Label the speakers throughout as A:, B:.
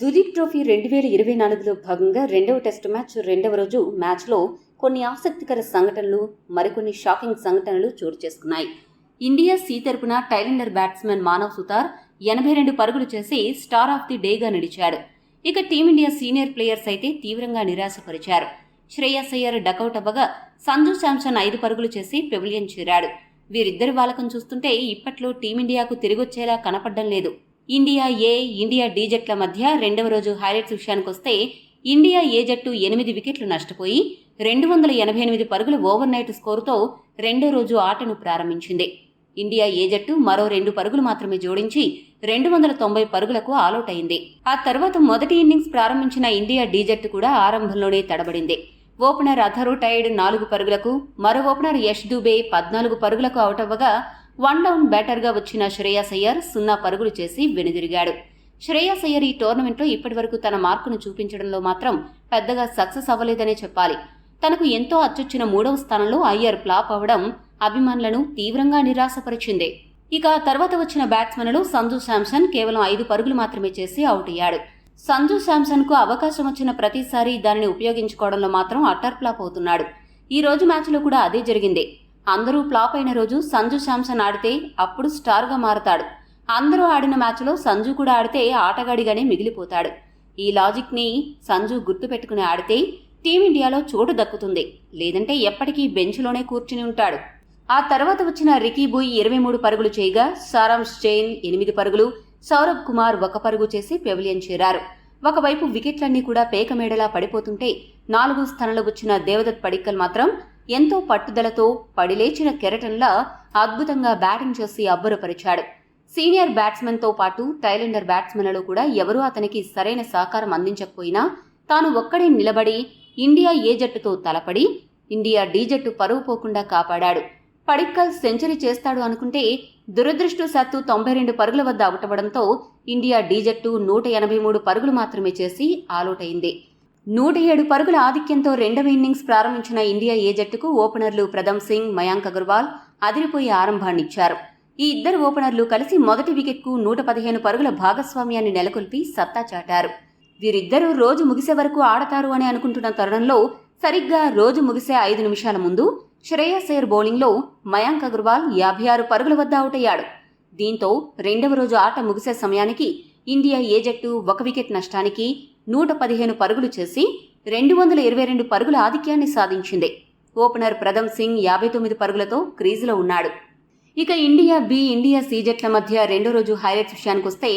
A: Duleep trophy 2024లో భాగంగా రెండవ test match రెండవ రోజు మ్యాచ్లో కొన్ని ఆసక్తికర సంఘటనలు, మరికొన్ని షాకింగ్ సంఘటనలు చోటు చేసుకున్నాయి. ఇండియా సి తరపున టైలెండర్ బ్యాట్స్మెన్ మానవ్ సుతార్ 82 పరుగులు చేసి స్టార్ ఆఫ్ ది డేగా నిలిచాడు. ఇక టీమిండియా సీనియర్ ప్లేయర్స్ అయితే తీవ్రంగా నిరాశపరిచారు. శ్రేయస్ అయ్యర్ డకౌట్ అవ్వగా సంజు శాంసన్ 5 పరుగులు చేసి పెవిలియన్ చేరాడు. వీరిద్దరి వాలకం చూస్తుంటే ఇప్పట్లో టీమిండియాకు తిరిగొచ్చేలా కనపడ్డం లేదు. ఇండియా ఏ, ఇండియా డి జట్ల మధ్య రెండవ రోజు హైలైట్స్ విషయానికొస్తే ఇండియా ఏ జట్టు 8 వికెట్లు నష్టపోయి 288 పరుగుల ఓవర్ నైట్ స్కోరుతో రెండో రోజు ఆటను ప్రారంభించింది. ఇండియా ఏ జట్టు మరో 2 పరుగులు మాత్రమే జోడించి 290 పరుగులకు ఆలౌట్ అయింది. ఆ తర్వాత మొదటి ఇన్నింగ్స్ ప్రారంభించిన ఇండియా డి జట్టు కూడా ఆరంభంలోనే తడబడింది. ఓపెనర్ అథరు టైడ్ 4 పరుగులకు, మరో ఓపెనర్ యష్ దుబే 14 పరుగులకు అవుట్ అవ్వగా 1 డౌన్ బ్యాటర్గా వచ్చిన శ్రేయస్ అయ్యర్ 0 పరుగులు చేసి వెనుదిరిగాడు. శ్రేయస్ అయ్యర్ ఈ టోర్నమెంట్లో ఇప్పటివరకు తన మార్కును చూపించడంలో మాత్రం పెద్దగా సక్సెస్ అవ్వలేదనే చెప్పాలి. తనకు ఎంతో అచ్చొచ్చిన 3వ స్థానంలో అయ్యర్ ఫ్లాప్ అవ్వడం అభిమానులను తీవ్రంగా నిరాశపరిచింది. ఇక తర్వాత వచ్చిన బ్యాట్స్మెన్లు సంజు శాంసన్ కేవలం 5 పరుగులు మాత్రమే చేసి అవుట్ అయ్యాడు. సంజు శాంసన్ కు అవకాశం వచ్చిన ప్రతిసారి దానిని ఉపయోగించుకోవడంలో మాత్రం అట్టర్ ఫ్లాప్ అవుతున్నాడు. ఈ రోజు మ్యాచ్లో కూడా అదే జరిగింది. అందరూ ఫ్లాప్ అయిన రోజు సంజు శాంసన్ ఆడితే అప్పుడు స్టార్గా మారతాడు. అందరూ ఆడిన మ్యాచ్లో సంజు కూడా ఆడితే ఆటగాడిగానే మిగిలిపోతాడు. ఈ లాజిక్ని సంజు గుర్తుపెట్టుకుని ఆడితే టీమిండియాలో చోటు దక్కుతుంది. లేదంటే ఎప్పటికీ బెంచ్లోనే కూర్చుని ఉంటాడు. ఆ తర్వాత వచ్చిన రికీ బూయ్ 23 పరుగులు చేయగా సారాంశ్ జైన్ 8 పరుగులు, సౌరభ్ కుమార్ 1 పరుగు చేసి పెవిలియన్ చేరారు. ఒకవైపు వికెట్లన్నీ కూడా పేకమేడలా పడిపోతుంటే 4వ స్థానంలో వచ్చిన దేవదత్ పడిక్కల్ మాత్రం ఎంతో పట్టుదలతో పడిలేచిన కెరటంలా అద్భుతంగా బ్యాటింగ్ చేసి అబ్బురపరిచాడు. సీనియర్ బ్యాట్స్మెన్తో పాటు టైలెండర్ బ్యాట్స్మెన్లలో కూడా ఎవరూ అతనికి సరైన సహకారం అందించకపోయినా తాను ఒక్కడే నిలబడి ఇండియా ఏ జట్టుతో తలపడి ఇండియా డి జట్టు పరువు పోకుండా కాపాడాడు. పడిక్కల్ సెంచరీ చేస్తాడు అనుకుంటే దురదృష్టవశాత్తు 92 పరుగుల వద్ద అవుటవడంతో ఇండియా డి జట్టు 183 పరుగులు మాత్రమే చేసి ఆలౌట్ అయింది. 107 పరుగుల ఆధిక్యంతో రెండవ ఇన్నింగ్స్ ప్రారంభించిన ఇండియా ఏ జట్టుకు ఓపెనర్లు ప్రథమ్ సింగ్, మయాంక్ అగర్వాల్ అదిరిపోయే ఆరంభాన్నిచ్చారు. ఈ ఇద్దరు ఓపెనర్లు కలిసి మొదటి వికెట్కు 115 పరుగుల భాగస్వామ్యాన్ని నెలకొల్పి సత్తా చాటారు. వీరిద్దరూ రోజు ముగిసే వరకు ఆడతారు అని అనుకుంటున్న తరుణంలో సరిగ్గా రోజు ముగిసే 5 నిమిషాల ముందు శ్రేయస్ అయ్యర్ బౌలింగ్లో మయాంక్ అగర్వాల్ 56 పరుగుల వద్ద అవుట్ అయ్యాడు. దీంతో రెండవ రోజు ఆట ముగిసే సమయానికి ఇండియా ఏ జట్టు 1 వికెట్ నష్టానికి 115 పరుగులు చేసి 222 పరుగుల ఆధిక్యాన్ని సాధించింది. ఓపెనర్ ప్రథమ్ సింగ్ 59 పరుగులతో క్రీజులో ఉన్నాడు. ఇక ఇండియా బి, ఇండియా సి జట్ల మధ్య రెండో రోజు హైలైట్స్ విషయానికొస్తే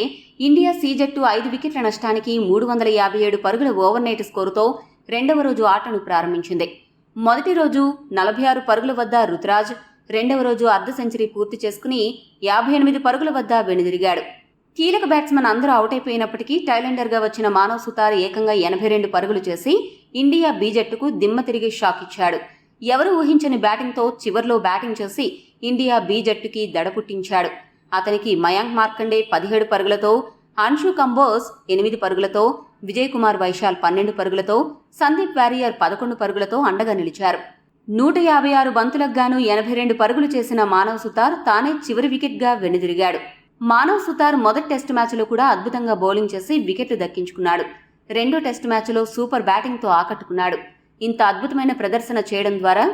A: ఇండియా సి జట్టు 5 వికెట్ల నష్టానికి 357 పరుగుల ఓవర్ నైట్ స్కోరుతో రెండవ రోజు ఆటను ప్రారంభించింది. మొదటి రోజు 46 పరుగుల వద్ద రుతురాజ్, రెండవ రోజు అర్ధ సెంచరీ పూర్తి చేసుకుని 58 పరుగుల వద్ద వెనుదిరిగాడు. కీలక బ్యాట్స్మెన్ అందరూ అవుట్ అయిపోయినప్పటికీ టైలెండర్గా వచ్చిన మానవ్ సుతార్ ఏకంగా 82 పరుగులు చేసి ఇండియా బి జట్టుకు దిమ్మ తిరిగి షాక్ ఇచ్చాడు. ఎవరు ఊహించని బ్యాటింగ్తో చివర్లో బ్యాటింగ్ చేసి ఇండియా బి జట్టుకి దడ పుట్టించాడు. అతనికి మయాంక్ మార్కండే 17 పరుగులతో, అన్షు కంబోజ్ 8 పరుగులతో, విజయ్ కుమార్ వైశాల్ 12 పరుగులతో, సందీప్ వారియర్ 11 పరుగులతో అండగా నిలిచారు. 156 బంతులకు గాను 82 పరుగులు చేసిన మానవ్ సుతార్ తానే చివరి వికెట్గా వెనుదిరిగాడు. మానవ్ సుతార్ మొదటి టెస్టు మ్యాచ్లో కూడా అద్భుతంగా బౌలింగ్ చేసి వికెట్లు దక్కించుకున్నాడు. రెండో టెస్టు మ్యాచ్లో సూపర్ బ్యాటింగ్తో ఆకట్టుకున్నాడు. ఇంత అద్భుతమైన ప్రదర్శన చేయడం ద్వారా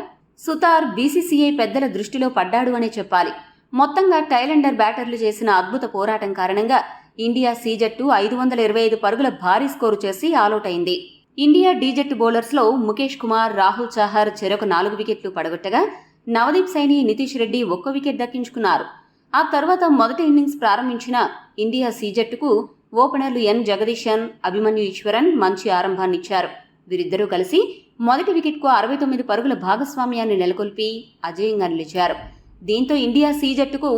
A: సుతార్ బీసీసీఐ పెద్దల దృష్టిలో పడ్డాడు అనే చెప్పాలి. మొత్తంగా టైలెండర్ బ్యాటర్లు చేసిన అద్భుత పోరాటం కారణంగా ఇండియా సి జట్టు 525 పరుగుల భారీ స్కోరు చేసి ఆలౌట్ అయింది. ఇండియా డి జట్టు బౌలర్స్లో ముఖేష్ కుమార్, రాహుల్ చాహర్ చెరొక 4 వికెట్లు పడగొట్టగా నవదీప్ సైని, నితీష్ రెడ్డి 1 వికెట్ దక్కించుకున్నారు. ఆ తర్వాత మొదటి ఇన్నింగ్స్ ప్రారంభించిన ఇండియా సి జట్టుకు ఓపెనర్లు ఎన్ జగదీశన్, అభిమన్యు ఈశ్వరన్ మంచి ఆరంభాన్నిచ్చారు. వీరిద్దరూ కలిసి మొదటి వికెట్కు 69 పరుగుల భాగస్వామ్యాన్ని నెలకొల్పి అజేయంగా నిలిచారు. దీంతో ఇండియా సి జట్టుకు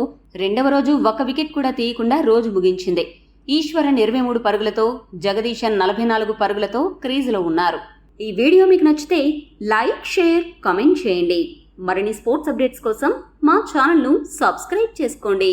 A: రెండవ రోజు 1 వికెట్ కూడా తీయకుండా రోజు ముగించింది. ఈశ్వరన్ 23 పరుగులతో, జగదీశన్ 44 పరుగులతో క్రీజులో ఉన్నారు. ఈ వీడియో మీకు నచ్చితే లైక్, షేర్, కామెంట్ చేయండి. మరిన్ని స్పోర్ట్స్ అప్డేట్స్ కోసం మా ఛానల్ను సబ్స్క్రైబ్ చేసుకోండి.